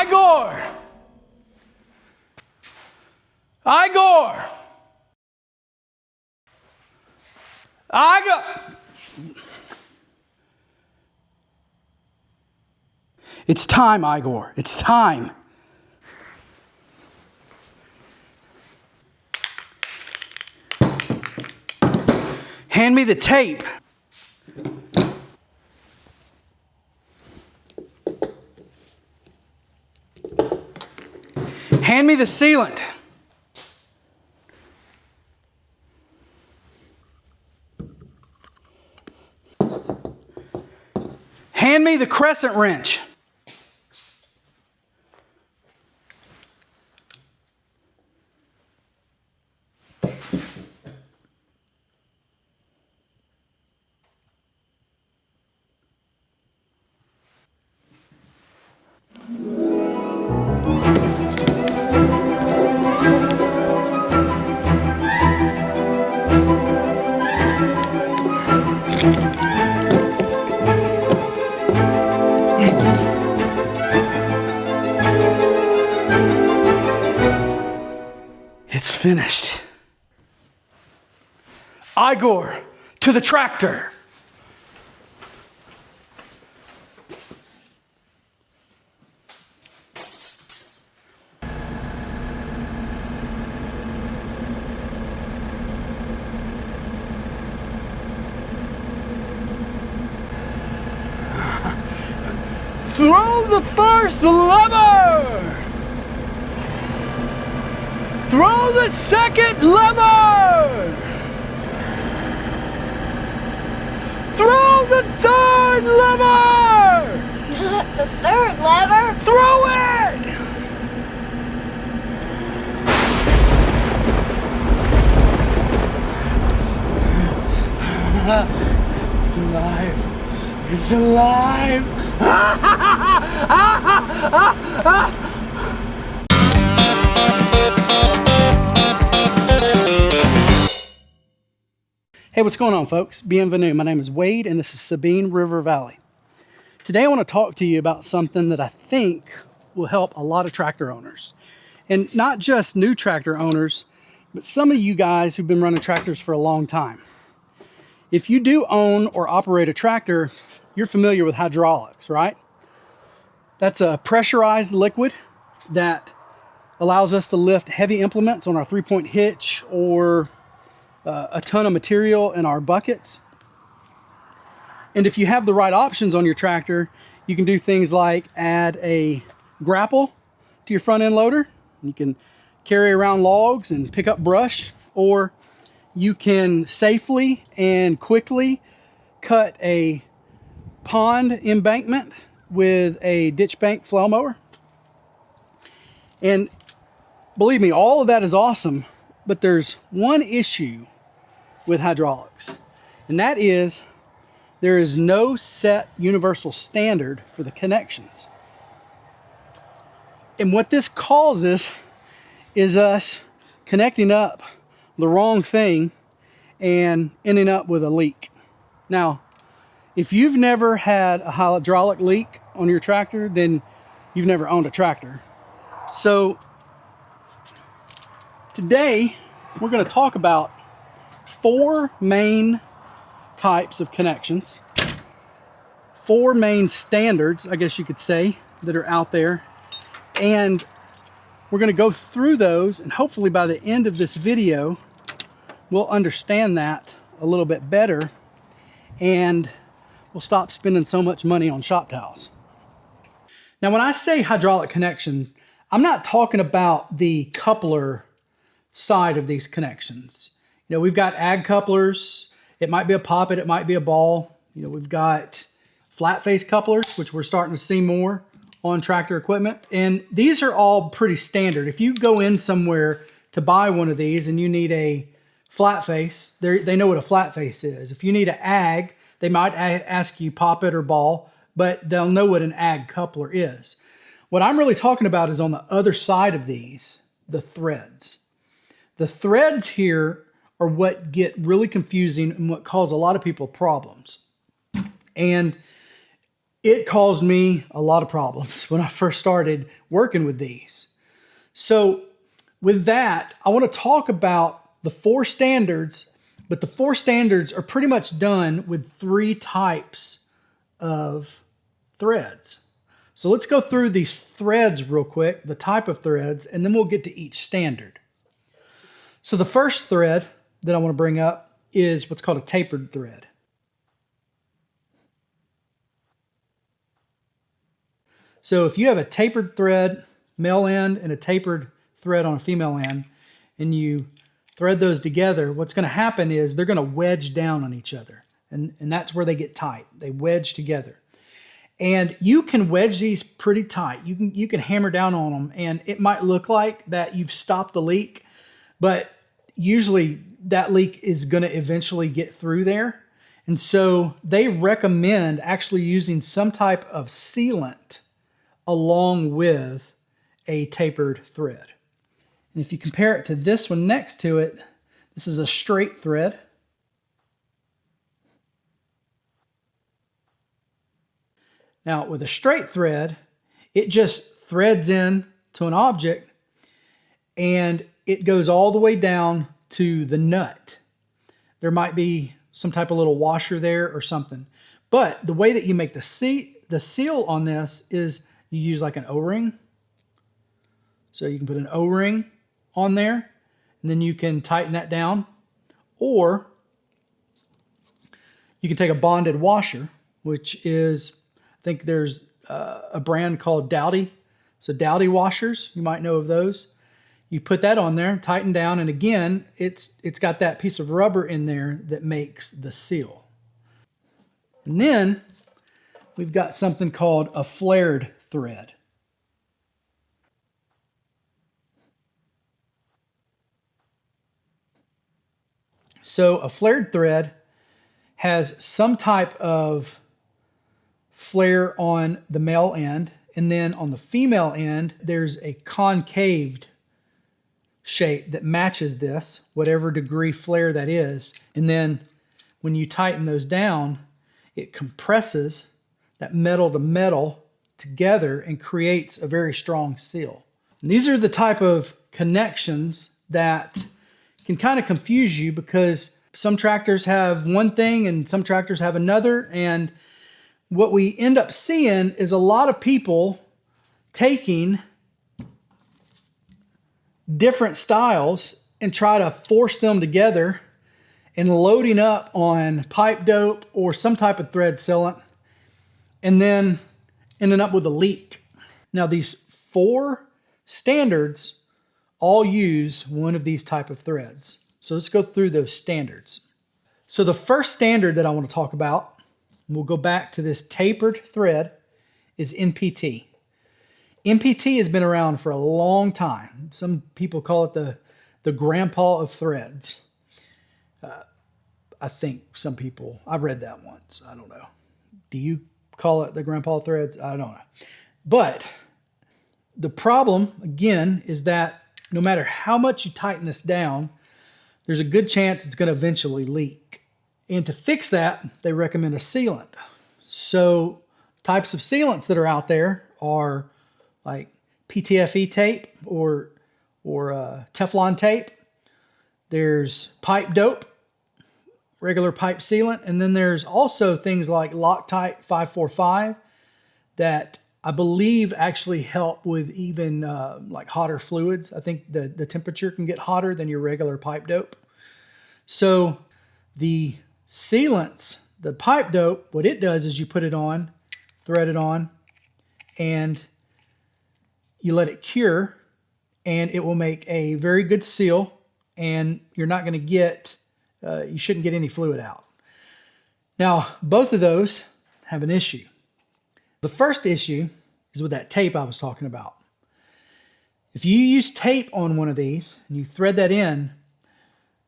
Igor! Igor! Igor! It's time, Igor. It's time. Hand me the tape. Hand me the sealant. Hand me the crescent wrench. It's finished. Igor, to the tractor. Throw the first lever! Throw the second lever! Throw the third lever! Not the third lever. Throw it! It's alive. It's alive. Hey, what's going on, folks? Bienvenue. My name is Wade, and this is Sabine River Valley. Today, I want to talk to you about something that I think will help a lot of tractor owners. And not just new tractor owners, but some of you guys who've been running tractors for a long time. If you do own or operate a tractor, you're familiar with hydraulics, right? That's a pressurized liquid that allows us to lift heavy implements on our three-point hitch or a ton of material in our buckets. And if you have the right options on your tractor, you can do things like add a grapple to your front end loader. You can carry around logs and pick up brush, or you can safely and quickly cut a pond embankment with a ditch bank flail mower. And believe me, all of that is awesome, but there's one issue with hydraulics, and that is there is no set universal standard for the connections. And what this causes is us connecting up the wrong thing and ending up with a leak. Now, if you've never had a hydraulic leak on your tractor, then you've never owned a tractor. So today we're going to talk about 4 main types of connections, 4 main standards, I guess you could say, that are out there. And we're going to go through those, and hopefully by the end of this video, we'll understand that a little bit better, and we'll stop spending so much money on shop towels. Now, when I say hydraulic connections, I'm not talking about the coupler side of these connections. You know, we've got ag couplers. It might be a poppet, it might be a ball. You know, we've got flat face couplers, which we're starting to see more on tractor equipment. And these are all pretty standard. If you go in somewhere to buy one of these and you need a flat face, they know what a flat face is. If you need an ag, they might ask you poppet or ball, but they'll know what an ag coupler is. What I'm really talking about is on the other side of these, the threads. The threads here are what get really confusing and what cause a lot of people problems. And it caused me a lot of problems when I first started working with these. So with that, I want to talk about the 4 standards, but the 4 standards are pretty much done with 3 types of threads. So let's go through these threads real quick, the type of threads, and then we'll get to each standard. So the first thread that I want to bring up is what's called a tapered thread. So if you have a tapered thread, male end, and a tapered thread on a female end, and you thread those together, what's going to happen is they're going to wedge down on each other. And that's where they get tight. They wedge together. And you can wedge these pretty tight. You can hammer down on them, and it might look like that you've stopped the leak, but usually that leak is going to eventually get through there. And so they recommend actually using some type of sealant along with a tapered thread. And if you compare it to this one next to it, this is a straight thread. Now with a straight thread, it just threads in to an object and it goes all the way down to the nut. There might be some type of little washer there or something. But the way that you make the seal on this is you use like an O-ring. So you can put an O-ring on there and then you can tighten that down. Or you can take a bonded washer, which is, I think there's a brand called Dowdy. So Dowdy washers, you might know of those. You put that on there, tighten down, and again, it's got that piece of rubber in there that makes the seal. And then we've got something called a flared thread. So a flared thread has some type of flare on the male end, and then on the female end, there's a concaved shape that matches this, whatever degree flare that is. And then when you tighten those down, it compresses that metal to metal together and creates a very strong seal. And these are the type of connections that can kind of confuse you because some tractors have one thing and some tractors have another. And what we end up seeing is a lot of people taking different styles and try to force them together and loading up on pipe dope or some type of thread sealant and then ending up with a leak. Now these 4 standards all use one of these type of threads. So let's go through those standards. So the first standard that I want to talk about, we'll go back to this tapered thread, is NPT. NPT has been around for a long time. Some people call it the grandpa of threads. I think some people, I read that once, I don't know. Do you call it the grandpa of threads? I don't know. But the problem, again, is that no matter how much you tighten this down, there's a good chance it's going to eventually leak. And to fix that, they recommend a sealant. So types of sealants that are out there are like PTFE tape or Teflon tape. There's pipe dope, regular pipe sealant, and then there's also things like Loctite 545 that I believe actually help with even like hotter fluids. I think the temperature can get hotter than your regular pipe dope. So the sealants, the pipe dope, what it does is you put it on, thread it on, and you let it cure, and it will make a very good seal, and you're not going to get, you shouldn't get any fluid out. Now, both of those have an issue. The first issue is with that tape I was talking about. If you use tape on one of these and you thread that in,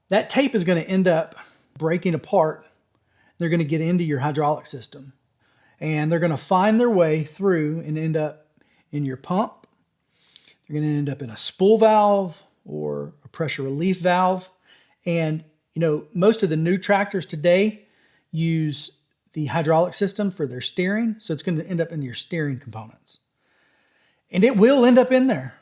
that tape is going to end up breaking apart. They're going to get into your hydraulic system, and they're going to find their way through and end up in your pump. They're going to end up in a spool valve or a pressure relief valve. And, you know, most of the new tractors today use the hydraulic system for their steering. So it's going to end up in your steering components. And it will end up in there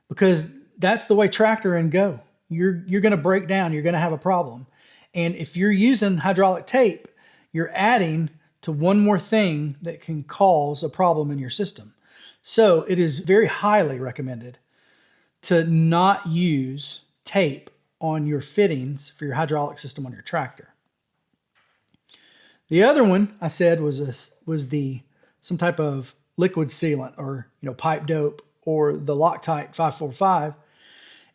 because that's the way tractor and go. You're going to break down. You're going to have a problem. And if you're using hydraulic tape, you're adding to one more thing that can cause a problem in your system. So it is very highly recommended to not use tape on your fittings for your hydraulic system on your tractor. The other one I said was some type of liquid sealant or pipe dope or the Loctite 545,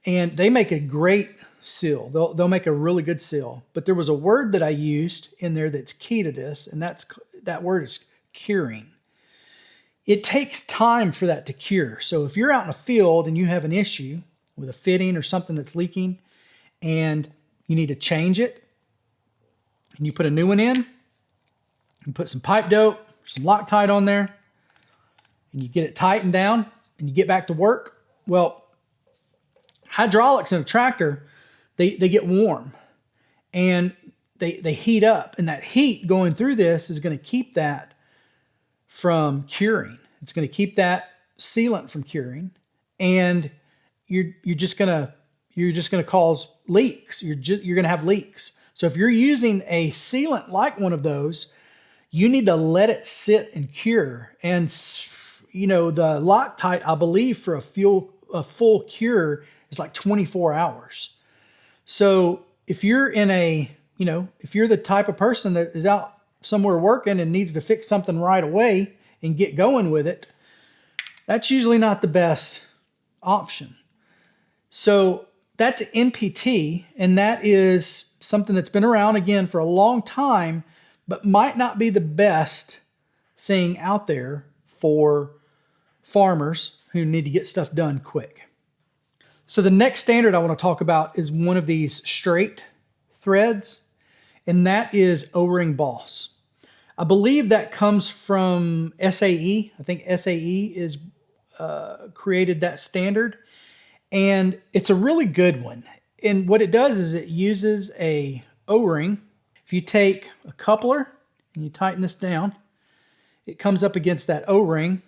and they make a great seal. They'll make a really good seal. But there was a word that I used in there that's key to this, and that word is curing. It takes time for that to cure. So if you're out in a field and you have an issue with a fitting or something that's leaking and you need to change it, and you put a new one in, you put some pipe dope, some Loctite on there, and you get it tightened down and you get back to work. Well, hydraulics in a tractor, they get warm and they heat up, and that heat going through this is going to keep that from curing. It's going to keep that sealant from curing, and you're just going to cause leaks. You're going to have leaks. So if you're using a sealant like one of those, you need to let it sit and cure. And the Loctite, I believe, for a full cure is like 24 hours. So if you're if you're the type of person that is out somewhere working and needs to fix something right away and get going with it, that's usually not the best option. So that's NPT, and that is something that's been around again for a long time, but might not be the best thing out there for farmers who need to get stuff done quick. So the next standard I want to talk about is one of these straight threads, and that is O-ring boss. I believe that comes from SAE. I think SAE is created that standard, and it's a really good one. And what it does is it uses a O-ring. If you take a coupler and you tighten this down, it comes up against that O-ring,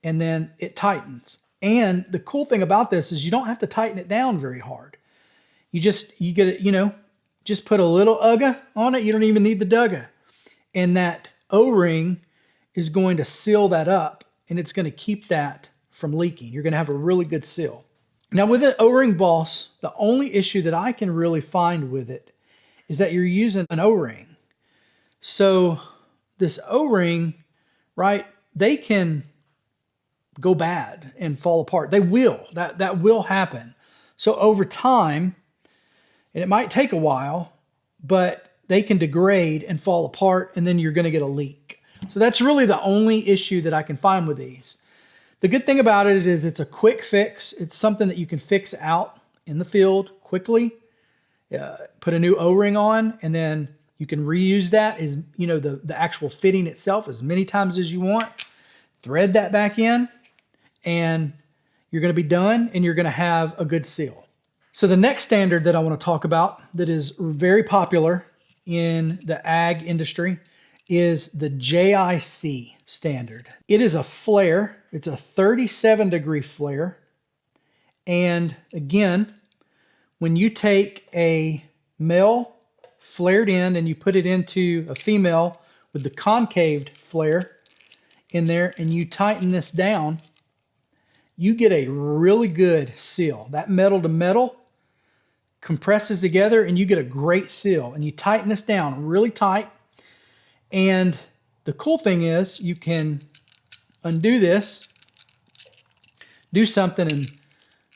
and then it tightens. And the cool thing about this is you don't have to tighten it down very hard. You get it, just put a little UGA on it. You don't even need the DUGA. And that O-ring is going to seal that up, and it's going to keep that from leaking. You're going to have a really good seal. Now with an O-ring boss, the only issue that I can really find with it is that you're using an O-ring. So this O-ring, right, they can go bad and fall apart. They will. That will happen. So over time, and it might take a while, but they can degrade and fall apart, and then you're going to get a leak. So that's really the only issue that I can find with these. The good thing about it is it's a quick fix. It's something that you can fix out in the field quickly. Put a new O-ring on, and then you can reuse that as the actual fitting itself as many times as you want. Thread that back in, and you're going to be done, and you're going to have a good seal. So the next standard that I want to talk about that is very popular in the ag industry is the JIC standard. It is a flare. It's a 37-degree flare. And again, when you take a male flared end and you put it into a female with the concaved flare in there and you tighten this down, you get a really good seal. That metal to metal compresses together and you get a great seal. And you tighten this down really tight. And the cool thing is you can undo this, do something, and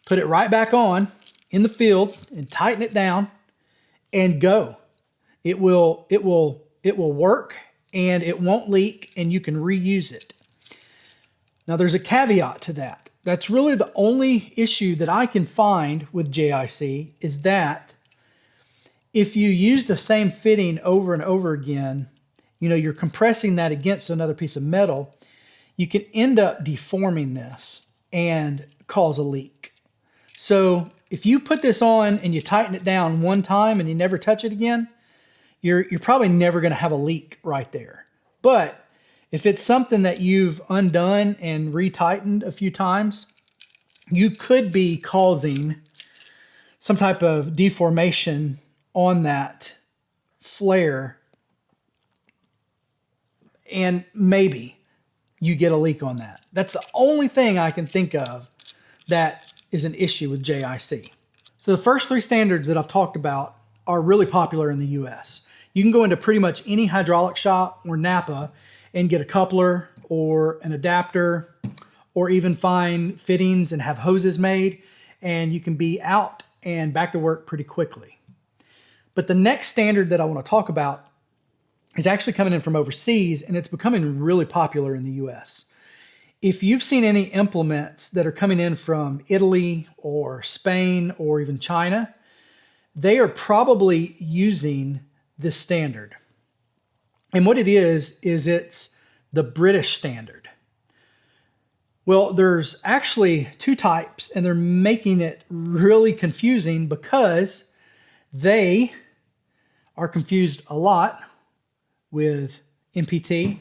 put it right back on in the field and tighten it down and go. It will work, and it won't leak, and you can reuse it. Now there's a caveat to that. That's really the only issue that I can find with JIC is that if you use the same fitting over and over again, you're compressing that against another piece of metal, you can end up deforming this and cause a leak. So if you put this on and you tighten it down one time and you never touch it again, you're probably never going to have a leak right there. But if it's something that you've undone and retightened a few times, you could be causing some type of deformation on that flare, and maybe you get a leak on that. That's the only thing I can think of that is an issue with JIC. So the first three standards that I've talked about are really popular in the US. You can go into pretty much any hydraulic shop or Napa and get a coupler or an adapter, or even find fittings and have hoses made, and you can be out and back to work pretty quickly. But the next standard that I want to talk about is actually coming in from overseas, and it's becoming really popular in the US. If you've seen any implements that are coming in from Italy or Spain or even China, they are probably using this standard. And what it is it's the British standard. Well, there's actually two types, and they're making it really confusing because they are confused a lot with MPT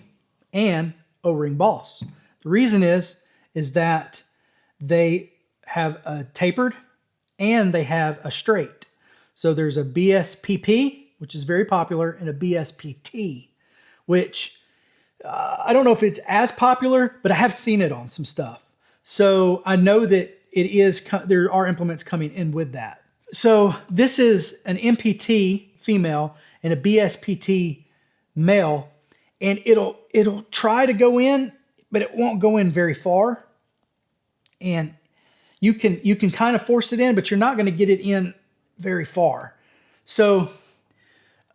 and O-ring boss. The reason is that they have a tapered and they have a straight. So there's a BSPP, which is very popular, and a BSPT, which I don't know if it's as popular, but I have seen it on some stuff. So I know that there are implements coming in with that. So this is an MPT female and a BSPT male, and it'll try to go in, but it won't go in very far. And you can kind of force it in, but you're not going to get it in very far. So,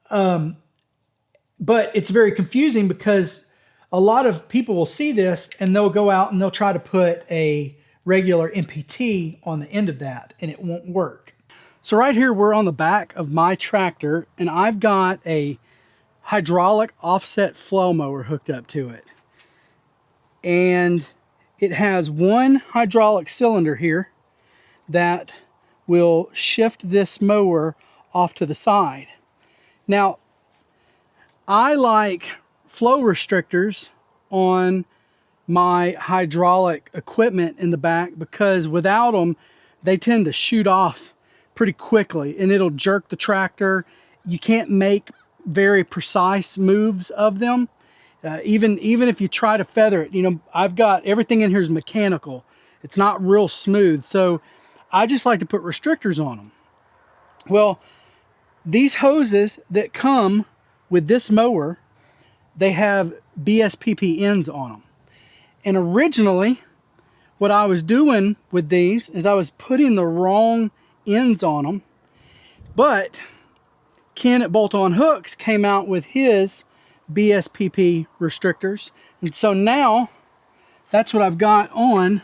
but it's very confusing because a lot of people will see this and they'll go out and they'll try to put a regular MPT on the end of that, and it won't work. So right here, we're on the back of my tractor, and I've got a hydraulic offset flow mower hooked up to it. And it has one hydraulic cylinder here that will shift this mower off to the side. Now, I like flow restrictors on my hydraulic equipment in the back because without them, they tend to shoot off pretty quickly and it'll jerk the tractor. You can't make very precise moves of them. Even if you try to feather it, I've got everything in here is mechanical. It's not real smooth. So I just like to put restrictors on them. Well, these hoses that come with this mower, they have BSPP ends on them. And originally, what I was doing with these is I was putting the wrong ends on them. But Ken at Bolt On Hooks came out with his BSPP restrictors. And so now, that's what I've got on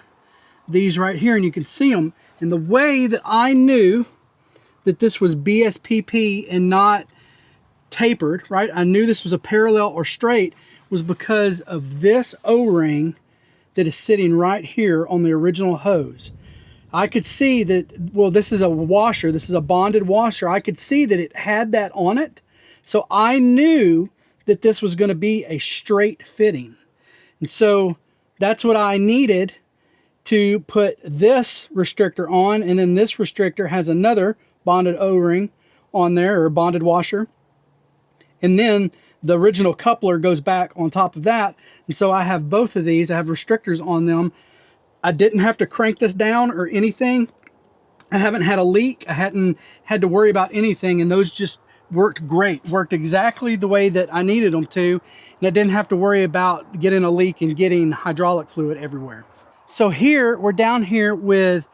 these right here, and you can see them. And the way that I knew that this was BSPP and not tapered, right? I knew this was a parallel or straight was because of this O-ring that is sitting right here on the original hose. I could see that, well, this is a washer. This is a bonded washer. I could see that it had that on it. So I knew that this was going to be a straight fitting. And so that's what I needed to put this restrictor on. And then this restrictor has another bonded O-ring on there, or bonded washer. And then the original coupler goes back on top of that. And so I have both of these. I have restrictors on them. I didn't have to crank this down or anything. I haven't had a leak. I hadn't had to worry about anything. And those just worked great. Worked exactly the way that I needed them to. And I didn't have to worry about getting a leak and getting hydraulic fluid everywhere. So here, we're down here with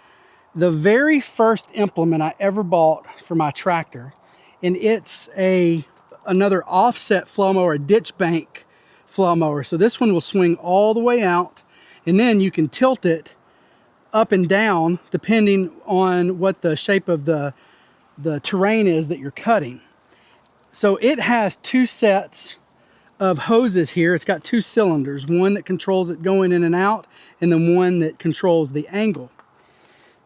the very first implement I ever bought for my tractor. And it's another offset flow mower, a ditch bank flow mower. So this one will swing all the way out, and then you can tilt it up and down depending on what the shape of the terrain is that you're cutting. So it has two sets of hoses here. It's got two cylinders, one that controls it going in and out, and then one that controls the angle.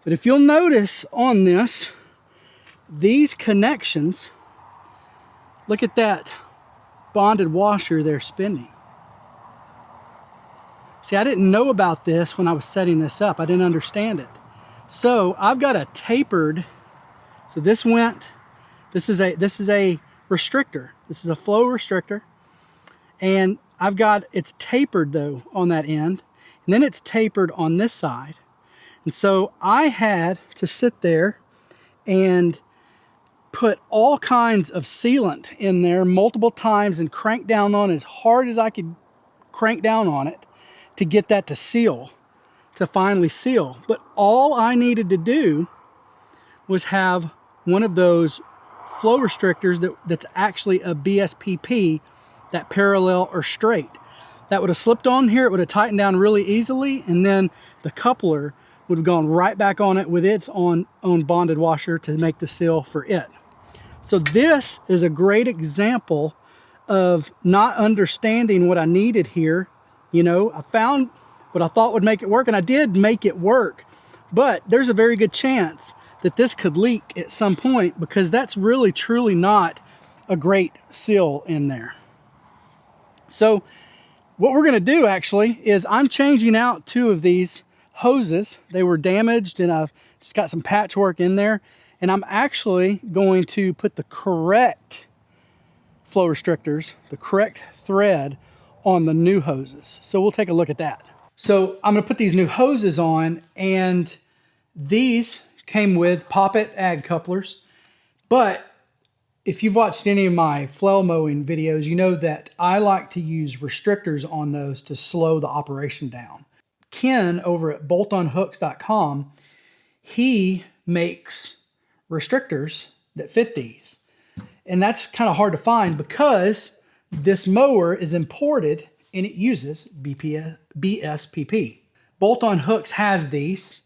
But if you'll notice on this, these connections Look at that bonded washer they're spinning. See, I didn't know about this when I was setting this up. I didn't understand it. So I've got a tapered, so this is a restrictor. This is a flow restrictor. And it's tapered though on that end. And then it's tapered on this side. And so I had to sit there and put all kinds of sealant in there multiple times and crank down on as hard as I could crank down on it to get that to seal, to finally seal. But all I needed to do was have one of those flow restrictors that's actually a BSPP, that parallel or straight. That would have slipped on here, it would have tightened down really easily, and then the coupler would have gone right back on it with its own bonded washer to make the seal for it. So this is a great example of not understanding what I needed here. You know, I found what I thought would make it work, and I did make it work, but there's a very good chance that this could leak at some point because that's really truly not a great seal in there. So what we're gonna do actually is I'm changing out 2 of these hoses. They were damaged and I've just got some patchwork in there. And I'm actually going to put the correct flow restrictors, the correct thread on the new hoses. So we'll take a look at that. So I'm gonna put these new hoses on, and these came with Poppet ag couplers. But if you've watched any of my flail mowing videos, you know that I like to use restrictors on those to slow the operation down. Ken over at boltonhooks.com, he makes restrictors that fit these. And that's kind of hard to find because this mower is imported and it uses BSPP. Bolt On Hooks has these,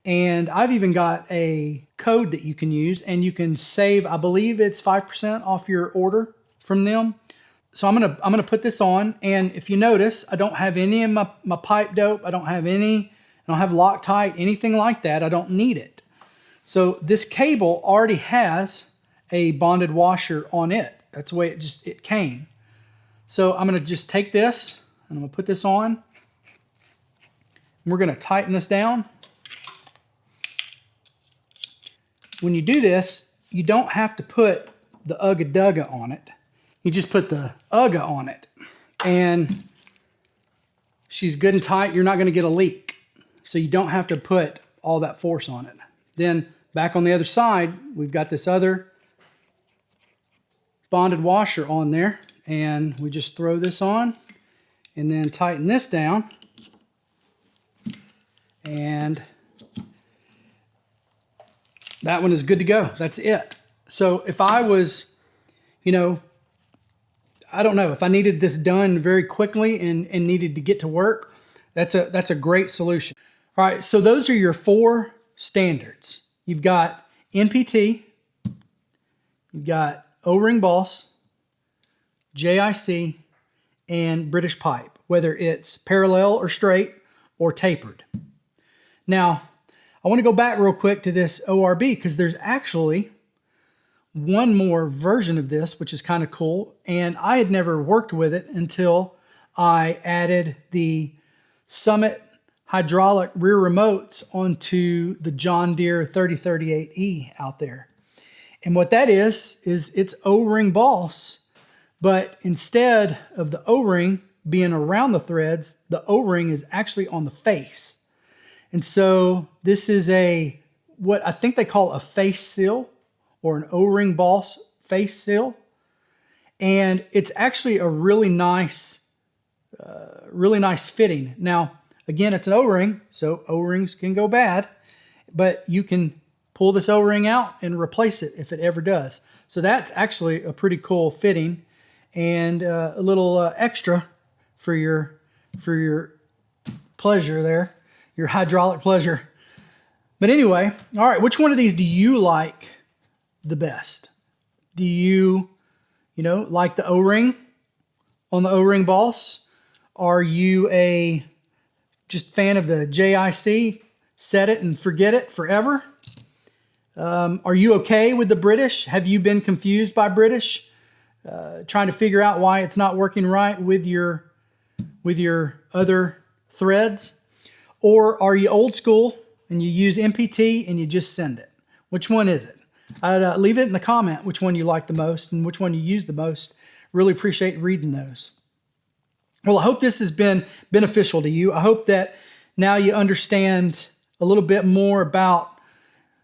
and I've even got a code that you can use and you can save, I believe it's 5% off your order from them. So I'm gonna put this on, and if you notice, I don't have any of my pipe dope, I don't have Loctite, anything like that. I don't need it. So this cable already has a bonded washer on it. That's the way it came. So I'm gonna just take this and I'm gonna put this on. And we're gonna tighten this down. When you do this, you don't have to put the Ugga Dugga on it. You just put the Ugga on it, and she's good and tight. You're not gonna get a leak. So you don't have to put all that force on it. Then back on the other side, we've got this other bonded washer on there, and we just throw this on and then tighten this down, and that one is good to go. That's it. So if I was, I don't know, if I needed this done very quickly and needed to get to work, that's a great solution. All right, so those are your 4 standards. You've got NPT, you've got O-ring boss, JIC, and British pipe, whether it's parallel or straight or tapered. Now, I want to go back real quick to this ORB because there's actually one more version of this, which is kind of cool. And I had never worked with it until I added the Summit hydraulic rear remotes onto the John Deere 3038E out there. And what that is it's O-ring boss, but instead of the O-ring being around the threads, the O-ring is actually on the face. And so this is what I think they call a face seal, or an O-ring boss face seal. And it's actually a really nice fitting. Now, again, it's an O-ring, so O-rings can go bad, but you can pull this O-ring out and replace it if it ever does. So that's actually a pretty cool fitting, and a little extra for your pleasure there. Your hydraulic pleasure. But anyway, all right, which one of these do you like the best? Do you like the O-ring on the O-ring boss? Are you a just fan of the JIC, set it and forget it forever? Are you okay with the British? Have you been confused by British? trying to figure out why it's not working right with your other threads? Or are you old school and you use MPT and you just send it? Which one is it? I'd leave it in the comment which one you like the most and which one you use the most. Really appreciate reading those. Well, I hope this has been beneficial to you. I hope that now you understand a little bit more about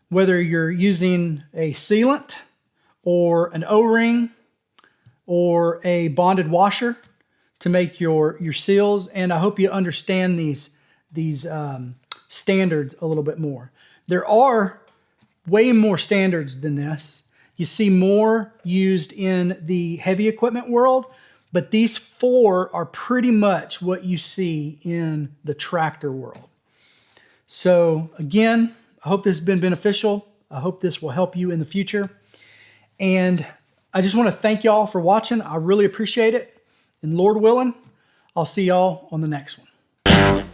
whether you're using a sealant or an O-ring or a bonded washer to make your seals. And I hope you understand these standards a little bit more. There are way more standards than this. You see more used in the heavy equipment world, but these 4 are pretty much what you see in the tractor world. So again, I hope this has been beneficial. I hope this will help you in the future. And I just want to thank y'all for watching. I really appreciate it. And Lord willing, I'll see y'all on the next one.